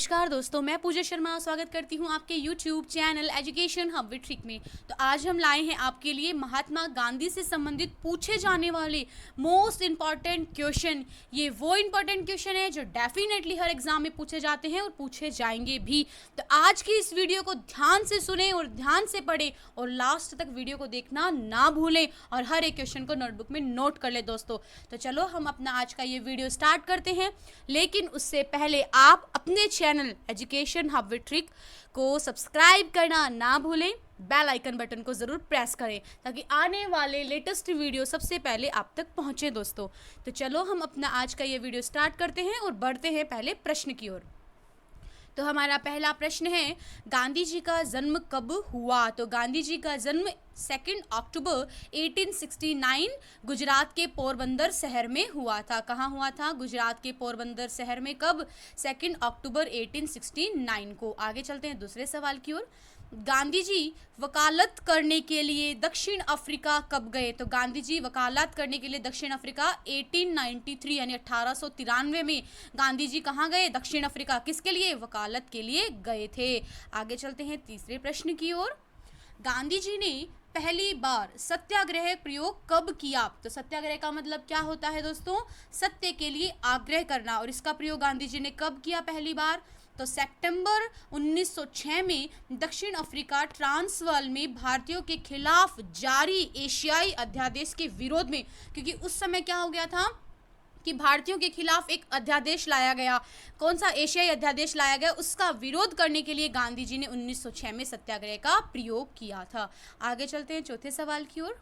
नमस्कार दोस्तों, मैं पूजा शर्मा स्वागत करती हूँ आपके YouTube channel education hub with trick में। तो आज हम लाए हैं आपके लिए महात्मा गांधी से संबंधित पूछे जाने वाले मोस्ट इम्पॉर्टेंट क्वेश्चन। ये वो इम्पॉर्टेंट क्वेश्चन है जो डेफिनेटली हर एग्जाम में पूछे जाते हैं और पूछे जाएंगे भी। तो आज की इस वीडियो को ध्यान से सुने और ध्यान से पढ़ें और लास्ट तक वीडियो को देखना ना भूलें और हर एक क्वेश्चन को नोटबुक में नोट कर ले दोस्तों। तो चलो हम अपना आज का ये वीडियो स्टार्ट करते हैं, लेकिन उससे पहले आप अपने channel education hub with trick को सब्सक्राइब करना ना भूलें, बेल आइकन बटन को ज़रूर प्रेस करें ताकि आने वाले लेटेस्ट वीडियो सबसे पहले आप तक पहुंचे दोस्तों। तो चलो हम अपना आज का ये वीडियो स्टार्ट करते हैं और बढ़ते हैं पहले प्रश्न की ओर। तो हमारा पहला प्रश्न है, गांधी जी का जन्म कब हुआ? तो गांधी जी का जन्म 2 अक्टूबर 1869 गुजरात के पोरबंदर शहर में हुआ था। कहाँ हुआ था? गुजरात के पोरबंदर शहर में। कब? 2 अक्टूबर 1869 को। आगे चलते हैं दूसरे सवाल की ओर। गांधी जी वकालत करने के लिए दक्षिण अफ्रीका कब गए? तो गांधी जी वकालत करने के लिए दक्षिण अफ्रीका 1893 यानी 1893 में गांधी जी कहाँ गए? दक्षिण अफ्रीका। किसके लिए? वकालत के लिए गए थे। आगे चलते हैं तीसरे प्रश्न की ओर। गांधी जी ने पहली बार सत्याग्रह प्रयोग कब किया? तो सत्याग्रह का मतलब क्या होता है दोस्तों? सत्य के लिए आग्रह करना। और इसका प्रयोग गांधी जी ने कब किया पहली बार? तो सितंबर 1906 में दक्षिण अफ्रीका ट्रांसवाल में भारतीयों के खिलाफ जारी एशियाई अध्यादेश के विरोध में, क्योंकि उस समय क्या हो गया था कि भारतीयों के खिलाफ एक अध्यादेश लाया गया। कौन सा? एशियाई अध्यादेश लाया गया। उसका विरोध करने के लिए गांधी जी ने 1906 में सत्याग्रह का प्रयोग किया था। आगे चलते हैं चौथे सवाल की ओर।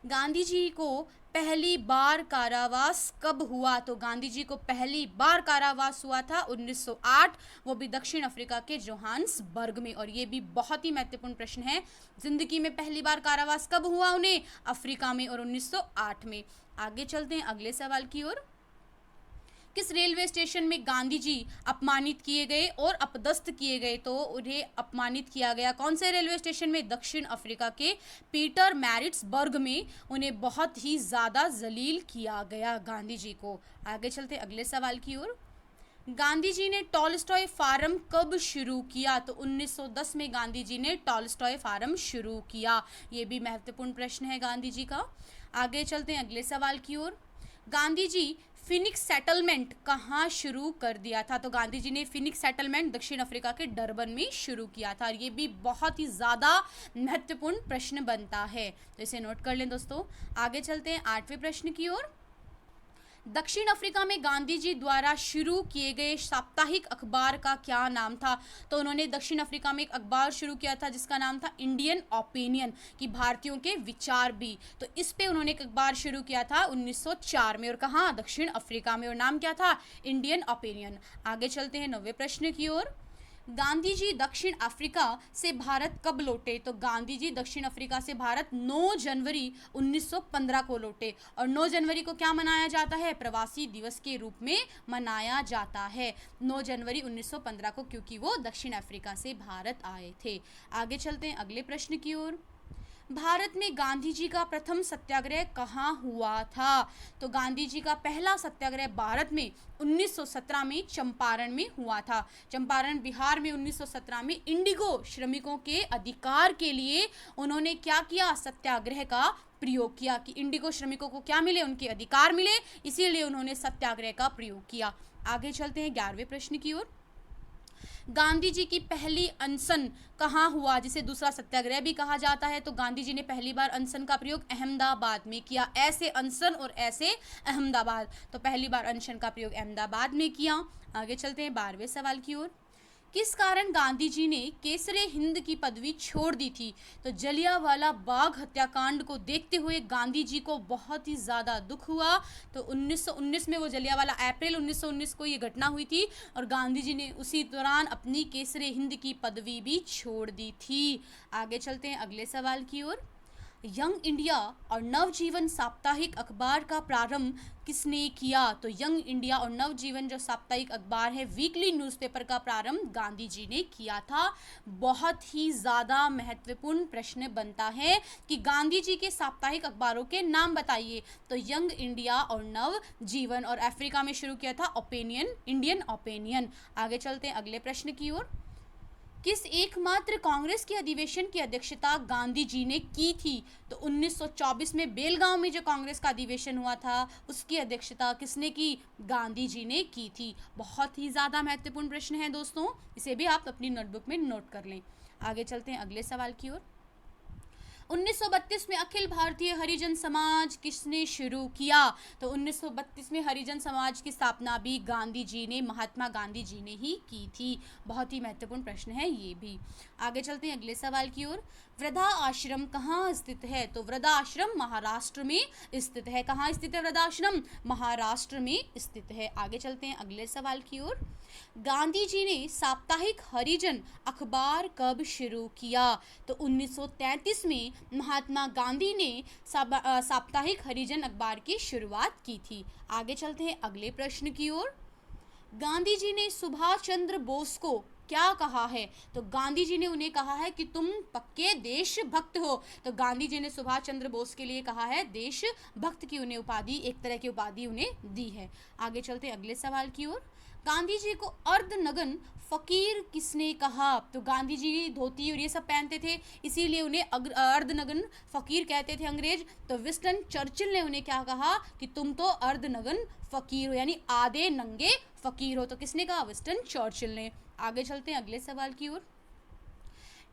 गांधी जी को पहली बार कारावास कब हुआ? तो गांधी जी को पहली बार कारावास हुआ था 1908, वो भी दक्षिण अफ्रीका के जोहान्सबर्ग में। और ये भी बहुत ही महत्वपूर्ण प्रश्न है, जिंदगी में पहली बार कारावास कब हुआ उन्हें? अफ्रीका में, और 1908 में। आगे चलते हैं अगले सवाल की ओर। किस रेलवे स्टेशन में गांधी जी अपमानित किए गए और अपदस्थ किए गए? तो उन्हें अपमानित किया गया कौन से रेलवे स्टेशन में? दक्षिण अफ्रीका के पीटरमैरिट्सबर्ग में उन्हें बहुत ही ज़्यादा जलील किया गया गांधी जी को। आगे चलते अगले सवाल की ओर। गांधी जी ने टॉलस्टॉय फार्म कब शुरू किया? तो 1910 में गांधी जी ने टॉलस्टॉय फार्म शुरू किया। ये भी महत्वपूर्ण प्रश्न है गांधी जी का। आगे चलते हैं अगले सवाल की ओर। गांधी जी फिनिक्स सेटलमेंट कहाँ शुरू कर दिया था? तो गांधी जी ने फिनिक्स सेटलमेंट दक्षिण अफ्रीका के डरबन में शुरू किया था। और ये भी बहुत ही ज़्यादा महत्वपूर्ण प्रश्न बनता है, तो इसे नोट कर लें दोस्तों। आगे चलते हैं आठवें प्रश्न की ओर। दक्षिण अफ्रीका में गांधी जी द्वारा शुरू किए गए साप्ताहिक अखबार का क्या नाम था? तो उन्होंने दक्षिण अफ्रीका में एक अखबार शुरू किया था जिसका नाम था इंडियन ओपिनियन, कि भारतीयों के विचार भी। तो इस पे उन्होंने एक अखबार शुरू किया था 1904 में। और कहाँ? दक्षिण अफ्रीका में। और नाम क्या था? Indian opinion. आगे चलते हैं 9वें प्रश्न की ओर। गांधी जी दक्षिण अफ्रीका से भारत कब लौटे? तो गांधी जी दक्षिण अफ्रीका से भारत 9 जनवरी 1915 को लौटे। और 9 जनवरी को क्या मनाया जाता है? प्रवासी दिवस के रूप में मनाया जाता है 9 जनवरी 1915 को, क्योंकि वो दक्षिण अफ्रीका से भारत आए थे। आगे चलते हैं अगले प्रश्न की ओर। भारत में गांधी जी का प्रथम सत्याग्रह कहाँ हुआ था? तो गांधी जी का पहला सत्याग्रह भारत में 1917 में चंपारण में हुआ था। चंपारण बिहार में 1917 में इंडिगो श्रमिकों के अधिकार के लिए उन्होंने क्या किया? सत्याग्रह का प्रयोग किया कि इंडिगो श्रमिकों को क्या मिले? उनके अधिकार मिले, इसीलिए उन्होंने सत्याग्रह का प्रयोग किया। आगे चलते हैं 11वें प्रश्न की ओर। गांधी जी की पहली अनशन कहाँ हुआ, जिसे दूसरा सत्याग्रह भी कहा जाता है? तो गांधी जी ने पहली बार अनशन का प्रयोग अहमदाबाद में किया। ऐसे अनशन और ऐसे अहमदाबाद, तो पहली बार अनशन का प्रयोग अहमदाबाद में किया। आगे चलते हैं 12वें सवाल की ओर। किस कारण गांधी जी ने केसरे हिंद की पदवी छोड़ दी थी? तो जलियांवाला बाग हत्याकांड को देखते हुए गांधी जी को बहुत ही ज़्यादा दुख हुआ। तो 1919 में वो जलियांवाला, अप्रैल 1919 को ये घटना हुई थी और गांधी जी ने उसी दौरान अपनी केसरे हिंद की पदवी भी छोड़ दी थी। आगे चलते हैं अगले सवाल की ओर। यंग इंडिया और नवजीवन साप्ताहिक अखबार का प्रारंभ किसने किया? तो यंग इंडिया और नवजीवन जो साप्ताहिक अखबार है, वीकली न्यूज़पेपर का प्रारंभ गांधी जी ने किया था। बहुत ही ज़्यादा महत्वपूर्ण प्रश्न बनता है कि गांधी जी के साप्ताहिक अखबारों के नाम बताइए। तो यंग इंडिया और नवजीवन, और अफ्रीका में शुरू किया था ओपिनियन, इंडियन ओपिनियन। आगे चलते हैं अगले प्रश्न की ओर। किस एकमात्र कांग्रेस के अधिवेशन की अध्यक्षता गांधी जी ने की थी? तो 1924 में बेलगांव में जो कांग्रेस का अधिवेशन हुआ था उसकी अध्यक्षता किसने की? गांधी जी ने की थी। बहुत ही ज़्यादा महत्वपूर्ण प्रश्न है दोस्तों, इसे भी आप अपनी नोटबुक में नोट कर लें। आगे चलते हैं अगले सवाल की ओर। 1932 में अखिल भारतीय हरिजन समाज किसने शुरू किया? तो 1932 में हरिजन समाज की स्थापना भी गांधी जी ने, महात्मा गांधी जी ने ही की थी। बहुत ही महत्वपूर्ण प्रश्न है ये भी। आगे चलते हैं अगले सवाल की ओर। वृद्धा आश्रम कहाँ स्थित है? तो वृद्धा आश्रम महाराष्ट्र में स्थित है। कहाँ स्थित है वृद्धा आश्रम? महाराष्ट्र में स्थित है। आगे चलते हैं अगले सवाल की ओर। गांधी जी ने साप्ताहिक हरिजन अखबार कब शुरू किया? तो 1933 में महात्मा गांधी ने साप्ताहिक हरिजन अखबार की शुरुआत की थी। आगे चलते हैं अगले प्रश्न की ओर। गांधी जी ने सुभाष चंद्र बोस को क्या कहा है? तो गांधी जी ने उन्हें कहा है कि तुम पक्के देशभक्त हो। तो गांधी जी ने सुभाष चंद्र बोस के लिए कहा है देशभक्त की उन्हें उपाधि, एक तरह की उपाधि उन्हें दी है। आगे चलते अगले सवाल की ओर। गांधी जी को अर्धनग्न फकीर किसने कहा? तो गांधी जी धोती और ये सब पहनते थे, इसीलिए उन्हें अर्धनग्न फकीर कहते थे अंग्रेज। तो विंस्टन चर्चिल ने उन्हें क्या कहा कि तुम तो अर्धनग्न फकीर हो, यानी आधे नंगे फकीर हो। तो किसने कहा? विंस्टन चर्चिल ने। आगे चलते हैं अगले सवाल की ओर।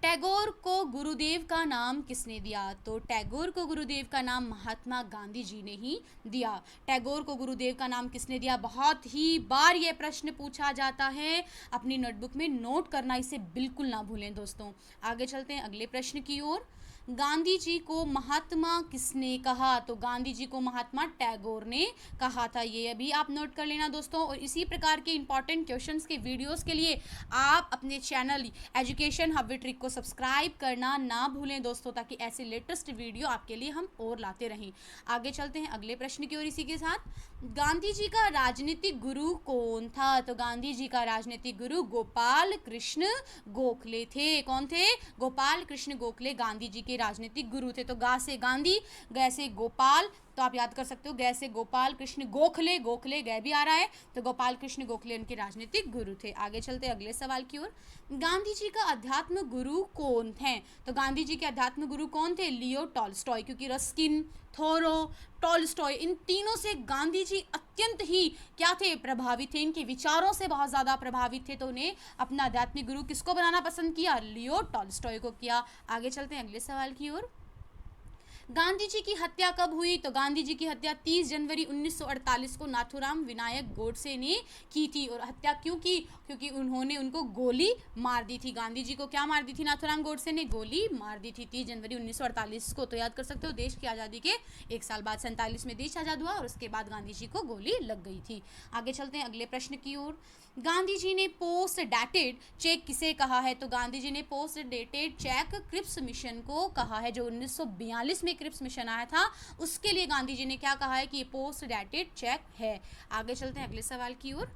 टैगोर को गुरुदेव का नाम किसने दिया? तो टैगोर को गुरुदेव का नाम महात्मा गांधी जी ने ही दिया। टैगोर को गुरुदेव का नाम किसने दिया? बहुत ही बार यह प्रश्न पूछा जाता है, अपनी नोटबुक में नोट करना, इसे बिल्कुल ना भूलें दोस्तों। आगे चलते हैं अगले प्रश्न की ओर। गांधी जी को महात्मा किसने कहा? तो गांधी जी को महात्मा टैगोर ने कहा था। ये अभी आप नोट कर लेना दोस्तों। और इसी प्रकार के इंपॉर्टेंट क्वेश्चंस के वीडियोस के लिए आप अपने channel education hub with trick को सब्सक्राइब करना ना भूलें दोस्तों, ताकि ऐसे लेटेस्ट वीडियो आपके लिए हम और लाते रहें। आगे चलते हैं अगले प्रश्न की ओर। इसी के साथ, गांधी जी का राजनीतिक गुरु कौन था? तो गांधी जी का राजनीतिक गुरु गोपाल कृष्ण गोखले थे। कौन थे? गोपाल कृष्ण गोखले गांधी जी के राजनीतिक गुरु थे। तो गा से गांधी, गै से गोपाल, तो आप याद कर सकते हो गै से गोपाल कृष्ण गोखले, गोखले गै भी आ रहा है, तो गोपाल कृष्ण गोखले उनके राजनीतिक गुरु थे। आगे चलते अगले सवाल की ओर। गांधी जी का अध्यात्म गुरु कौन है? तो गांधी जी के अध्यात्म गुरु कौन थे? लियो टॉल्स्टॉय, क्योंकि रस्किन, थोरो, टॉल्स्टॉय, इन तीनों से गांधी जी अत्यंत ही क्या थे? प्रभावित थे, इनके विचारों से बहुत ज़्यादा प्रभावित थे। तो उन्हें अपना आध्यात्मिक गुरु किसको बनाना पसंद किया? लियो टॉल्स्टॉय को किया। आगे चलते हैं अगले सवाल की ओर। गांधी जी की हत्या कब हुई? तो गांधी जी की हत्या 30 जनवरी 1948 को नाथूराम विनायक गोडसे ने की थी। और हत्या क्यों की? क्योंकि उन्होंने उनको गोली मार दी थी। गांधी जी को क्या मार दी थी? नाथूराम गोडसे ने गोली मार दी थी 30 जनवरी 1948 को। तो याद कर सकते हो, देश की आज़ादी के एक साल बाद 47 में देश आज़ाद हुआ और उसके बाद गांधी जी को गोली लग गई थी। आगे चलते हैं अगले प्रश्न की ओर। गांधी जी ने पोस्ट डेटेड चेक किसे कहा है? तो गांधी जी ने post dated cheque Cripps mission को कहा है। जो 1942 में क्रिप्स मिशन आया था, उसके लिए गांधी जी ने क्या कहा है कि ये पोस्ट डेटेड चेक है। आगे चलते हैं अगले सवाल की ओर।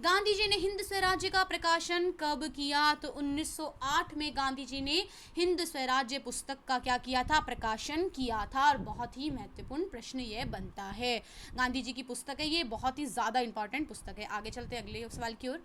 गांधी जी ने हिंद स्वराज्य का प्रकाशन कब किया? तो 1908 में गांधी जी ने हिंद स्वराज्य पुस्तक का क्या किया था? प्रकाशन किया था। और बहुत ही महत्वपूर्ण प्रश्न ये बनता है, गांधी जी की पुस्तक है ये, बहुत ही ज़्यादा इंपॉर्टेंट पुस्तक है। आगे चलते हैं अगले सवाल की ओर।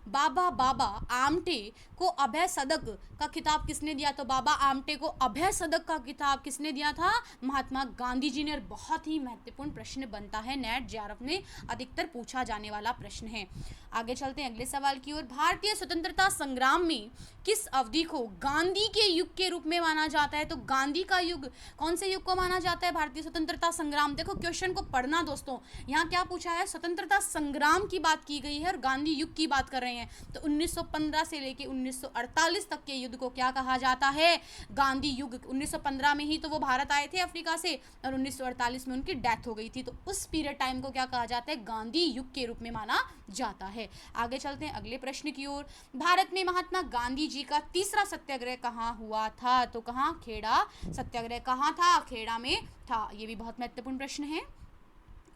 बाबा आमटे को अभय सदक का खिताब किसने दिया? तो बाबा आमटे को अभय सदक का खिताब किसने दिया था? महात्मा गांधी जी ने। और बहुत ही महत्वपूर्ण प्रश्न बनता है, नेट जेआरएफ में अधिकतर पूछा जाने वाला प्रश्न है। आगे चलते हैं अगले सवाल की ओर। भारतीय स्वतंत्रता संग्राम में किस अवधि को गांधी के युग के रूप में माना जाता है? तो गांधी का युग, कौन से युग को माना जाता है? भारतीय स्वतंत्रता संग्राम। देखो क्वेश्चन को पढ़ना दोस्तों, यहाँ क्या पूछा है? स्वतंत्रता संग्राम की बात की गई है और गांधी युग की बात कर रहे हैं रहे हैं। तो 1915 से लेके 1948 तक के युद्ध को क्या कहा जाता है? गांधी युग। 1915 में ही तो वो भारत आए थे अफ्रीका से और 1948 में उनकी डेथ हो गई थी, तो उस पीरियड टाइम को क्या कहा जाता है? गांधी युग के रूप में माना जाता है। आगे चलते हैं अगले प्रश्न की ओर। भारत में महात्मा गांधी जी का तीसरा सत्याग्रह कहाँ हुआ था? तो कहाँ? खेड़ा सत्याग्रह कहाँ था? खेड़ा में था। ये भी बहुत महत्वपूर्ण प्रश्न है।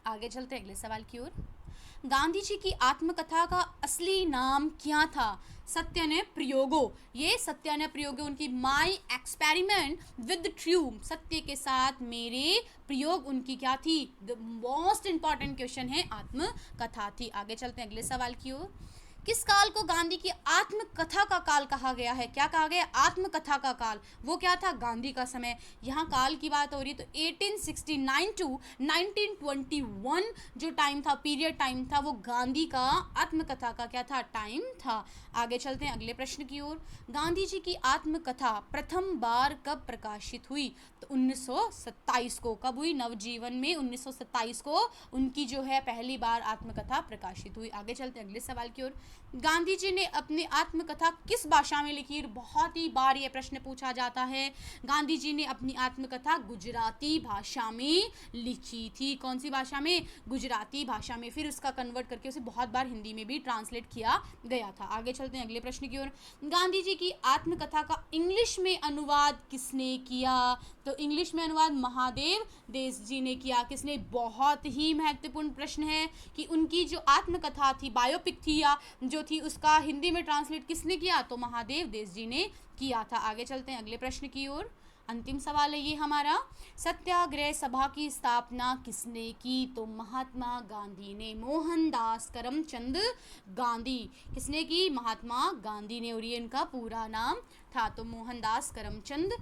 आगे चलते हैं अगले सवाल की ओर। गांधी जी की आत्मकथा का असली नाम क्या था? सत्यान्य प्रयोगो। ये सत्यान्य प्रयोगो उनकी माई एक्सपेरिमेंट विद ट्रूथ, सत्य के साथ मेरे प्रयोग उनकी क्या थी? द मोस्ट इंपॉर्टेंट क्वेश्चन है, आत्मकथा थी। आगे चलते हैं अगले सवाल की ओर। किस काल को गांधी की आत्मकथा का काल कहा गया है? क्या कहा गया? आत्मकथा का काल। वो क्या था? गांधी का समय। यहाँ काल की बात हो रही है तो 1869 टू 1921 जो टाइम था, पीरियड टाइम था, वो गांधी का आत्मकथा का क्या था? टाइम था। आगे चलते हैं अगले प्रश्न की ओर। गांधी जी की आत्मकथा प्रथम बार कब प्रकाशित हुई? तो 1927 को। कब हुई? नवजीवन में 1927 को उनकी जो है पहली बार आत्मकथा प्रकाशित हुई। आगे चलते हैं अगले सवाल की ओर। गांधी जी ने अपनी आत्मकथा किस भाषा में लिखी? बहुत ही बार ये प्रश्न पूछा जाता है। गांधी जी ने अपनी आत्मकथा गुजराती भाषा में लिखी थी। कौन सी भाषा में? गुजराती भाषा में। फिर उसका कन्वर्ट करके उसे बहुत बार हिंदी में भी ट्रांसलेट किया गया था। आगे चलते हैं अगले प्रश्न की ओर। गांधी जी की आत्मकथा का इंग्लिश में अनुवाद किसने किया? तो इंग्लिश में अनुवाद महादेव देश जी ने किया। किसने? बहुत ही महत्वपूर्ण प्रश्न है कि उनकी जो आत्मकथा थी, बायोपिक थी या जो थी, उसका हिंदी में ट्रांसलेट किसने किया? तो महादेव देश जी ने किया था। आगे चलते हैं अगले प्रश्न की ओर। अंतिम सवाल है ये हमारा। सत्याग्रह सभा की स्थापना किसने की? तो महात्मा गांधी ने। मोहनदास करमचंद गांधी। किसने की? महात्मा गांधी ने। और ये इनका पूरा नाम था। तो मोहनदास करमचंद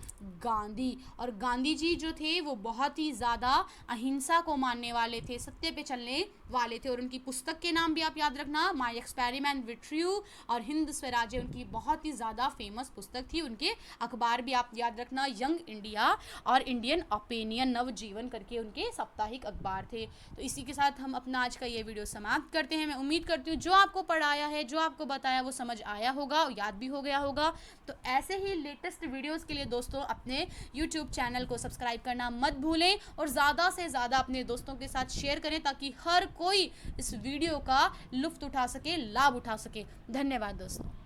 गांधी। और गांधी जी जो थे वो बहुत ही ज़्यादा अहिंसा को मानने वाले थे, सत्य पे चलने वाले थे। और उनकी पुस्तक के नाम भी आप याद रखना, माई एक्सपेरिमेंट विद ट्रूथ और हिंद स्वराज्य उनकी बहुत ही ज़्यादा फेमस पुस्तक थी। उनके अखबार भी आप याद रखना, यंग इंडिया और इंडियन ओपिनियन, नवजीवन करके उनके साप्ताहिक अखबार थे। तो इसी के साथ हम अपना आज का ये वीडियो समाप्त करते हैं। मैं उम्मीद करती हूँ जो आपको पढ़ाया है, जो आपको बताया वो समझ आया होगा और याद भी हो गया होगा। तो ऐसे ही लेटेस्ट वीडियोस के लिए दोस्तों अपने यूट्यूब चैनल को सब्सक्राइब करना मत भूलें और ज़्यादा से ज़्यादा अपने दोस्तों के साथ शेयर करें ताकि हर कोई इस वीडियो का लुत्फ़ उठा सके, लाभ उठा सके। धन्यवाद दोस्तों।